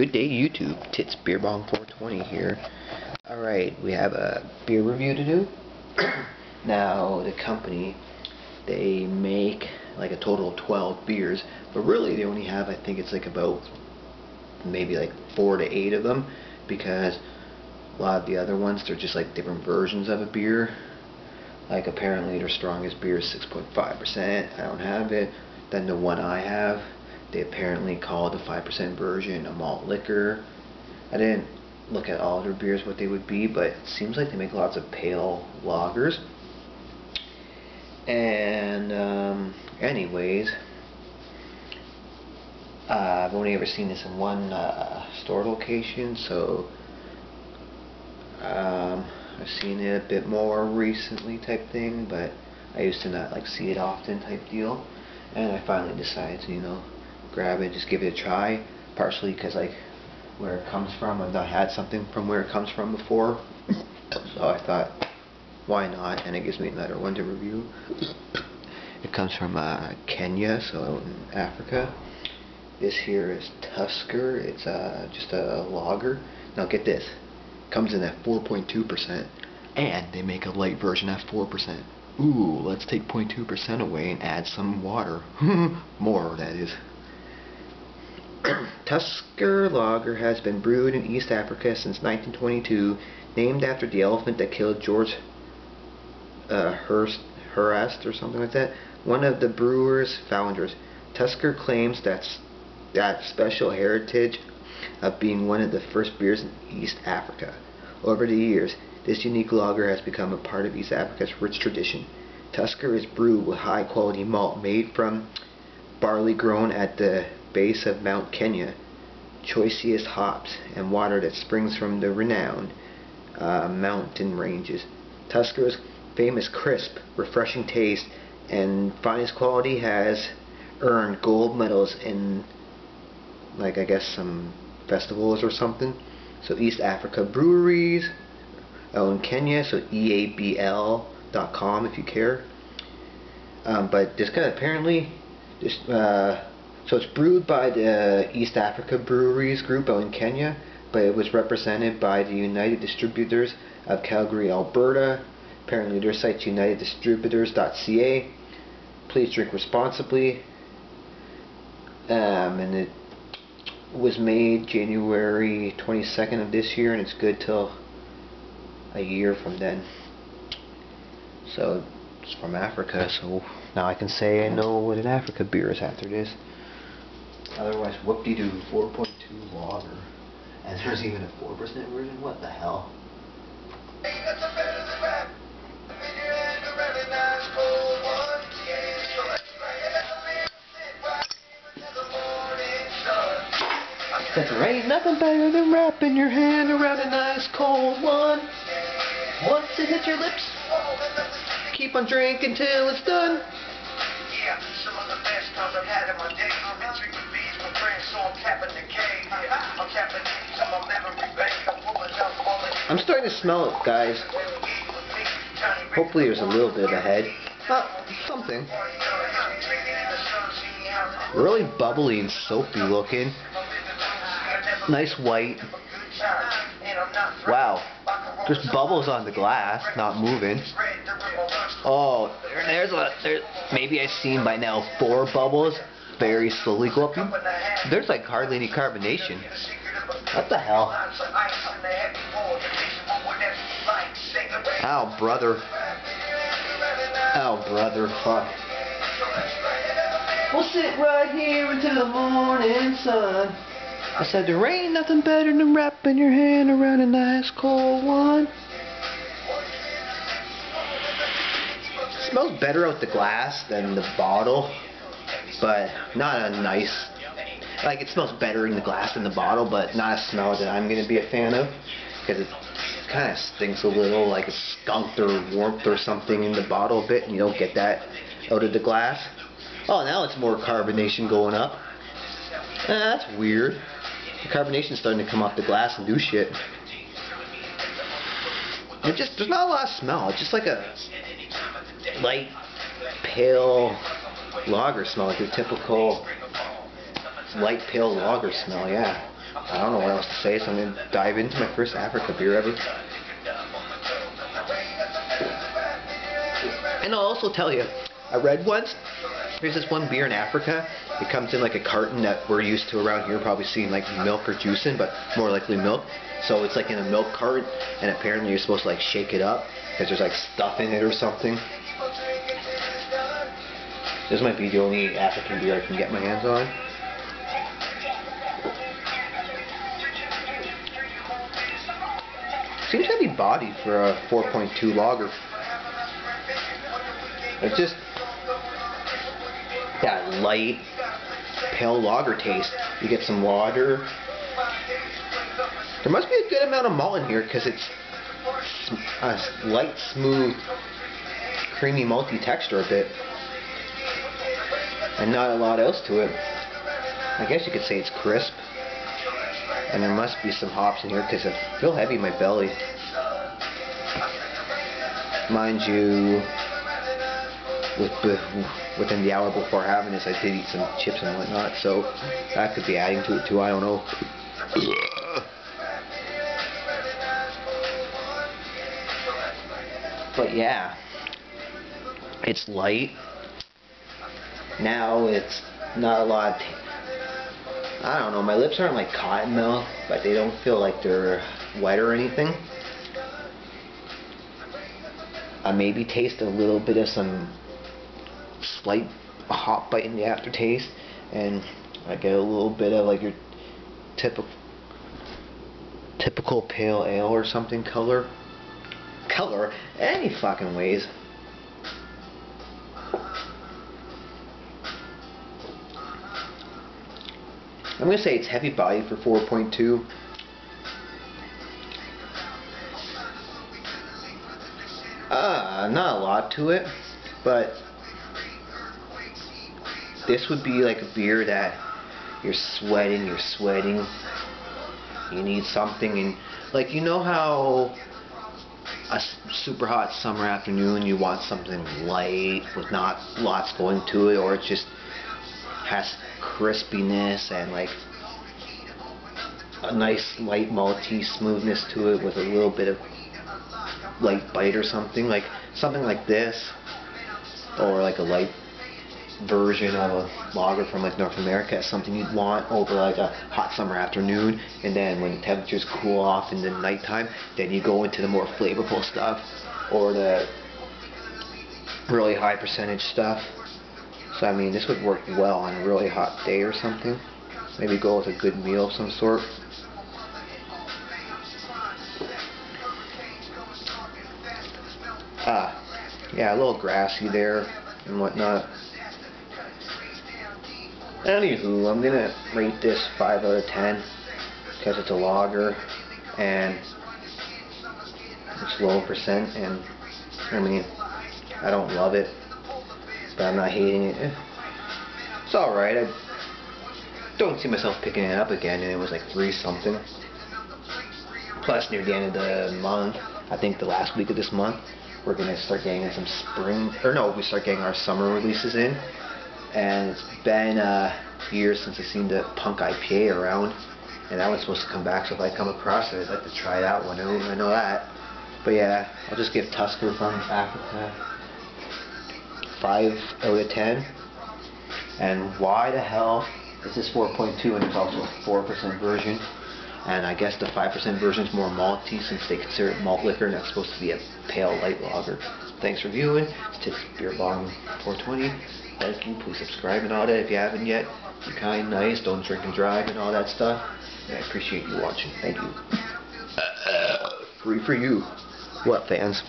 Good day, YouTube. Tits Beer Bong 420 here. Alright, we have a beer review to do. Now, the company, they make like a total of 12 beers, but really they only have, I think it's like about maybe like 4 to 8 of them, because a lot of the other ones, they're just like different versions of a beer. Like apparently their strongest beer is 6.5%. I don't have it. Then the one I have, they apparently call the 5% version a malt liquor. I didn't look at all their beers what they would be, but it seems like they make lots of pale lagers. And anyways, I've only ever seen this in one store location, so I've seen it a bit more recently type thing, but I used to not like see it often type deal. And I finally decided to, grab it, just give it a try, partially because like where it comes from, I've not had something from where it comes from before, so I thought why not, and it gives me another one to review. It comes from Kenya, so in Africa. This here is Tusker. It's just a lager. Now get this, it comes in at 4.2%, and they make a light version at 4%. Ooh, let's take 0.2% away and add some water. More, that is. Tusker lager has been brewed in East Africa since 1922, named after the elephant that killed George Hurst or something like that, one of the brewer's founders. Tusker claims that special heritage of being one of the first beers in East Africa. Over the years, this unique lager has become a part of East Africa's rich tradition. Tusker is brewed with high-quality malt made from barley grown at the base of Mount Kenya, choicest hops, and water that springs from the renowned mountain ranges. Tusker's famous crisp, refreshing taste and finest quality has earned gold medals in, like, I guess some festivals or something. So East Africa breweries in Kenya, so eabl.com if you care. But this guy apparently, so it's brewed by the East Africa Breweries Group out in Kenya, but it was represented by the United Distributors of Calgary, Alberta. Apparently their site's uniteddistributors.ca. Please drink responsibly. And it was made January 22nd of this year, and it's good till a year from then. So it's from Africa, so now I can say I know what an Africa beer is after this. Otherwise, whoop-de-doo, 4.2 lager. And there's even a 4% version? What the hell? Said there ain't nothing better than wrapping your hand around a nice cold one. Once it hits your lips, keep on drinking till it's done. Yeah, some of the best times I've had in my day. I've been drinking beers with friends, so I'm capping the cave. I'm capping these on my memory bank. I'm pulling out all the... I'm starting to smell it, guys. Hopefully there's a little bit of a head. Something. Really bubbly and soapy looking. Nice white. Wow. There's bubbles on the glass, not moving. Oh, there's maybe I've seen by now 4 bubbles very slowly go up. There's like hardly any carbonation. What the hell? Ow, brother. Ow, brother. Fuck. We'll sit right here until the morning sun. I said there ain't nothing better than wrapping your hand around a nice cold one. It smells better out the glass than the bottle, but not a nice, like it smells better in the glass than the bottle, but not a smell that I'm going to be a fan of, because it kind of stinks a little, like it's skunked or warmth or something in the bottle a bit, and you don't get that out of the glass. Oh, now it's more carbonation going up. That's weird. The carbonation's starting to come off the glass and do shit. There's not a lot of smell. It's just like a light, pale lager smell, like your typical light pale lager smell, yeah. I don't know what else to say, so I'm going to dive into my first Africa beer ever. And I'll also tell you, I read once, there's this one beer in Africa, it comes in like a carton that we're used to around here, probably seeing like milk or juice in, but more likely milk. So it's like in a milk carton, and apparently you're supposed to like shake it up, because there's like stuff in it or something. This might be the only African beer I can get my hands on. Seems heavy bodied for a 4.2 lager. It's just that light, pale lager taste. You get some water. There must be a good amount of malt in here because it's a light, smooth, creamy, malty texture a bit. And not a lot else to it. I guess you could say it's crisp. And there must be some hops in here because I feel heavy in my belly. Mind you, within the hour before having this, I did eat some chips and whatnot, so that could be adding to it too, I don't know. But yeah, it's light. Now it's not a lot. I don't know, my lips aren't like cotton mouth, but they don't feel like they're wet or anything. I maybe taste a little bit of some slight hop bite in the aftertaste, and I get a little bit of like your typical pale ale or something color any fucking ways. I'm gonna say it's heavy body for 4.2. Not a lot to it, but this would be like a beer that you're sweating, you need something, and like, you know how a super hot summer afternoon you want something light with not lots going to it, or it just has crispiness and like a nice light malty smoothness to it with a little bit of light bite or something like this, or like a light version of a lager from like North America is something you'd want over like a hot summer afternoon. And then when the temperatures cool off in the nighttime, then you go into the more flavorful stuff or the really high percentage stuff. So I mean, this would work well on a really hot day or something. Maybe go with a good meal of some sort. Yeah, a little grassy there and whatnot. Anywho, I'm gonna rate this 5 out of 10 because it's a lager and it's low percent, and I mean, I don't love it, but I'm not hating it. It's alright. I don't see myself picking it up again, and it was like 3 something. Plus, near the end of the month, I think the last week of this month, we're going to start getting some spring, or no, we start getting our summer releases in. And it's been years since I've seen the Punk IPA around, and that one's supposed to come back, so if I come across it, I'd like to try that one. I know that. But yeah, I'll just give Tusker from Africa 5 out of 10. And why the hell is this 4.2 and there's also a 4% version? And I guess the 5% version is more malty since they consider it malt liquor, and that's supposed to be a pale light lager. Thanks for viewing. It's Tips Beer Bong 420. Like you, please subscribe and all that if you haven't yet. Be kind, nice, don't drink and drive and all that stuff. And I appreciate you watching. Thank you. Free for you. What, fans?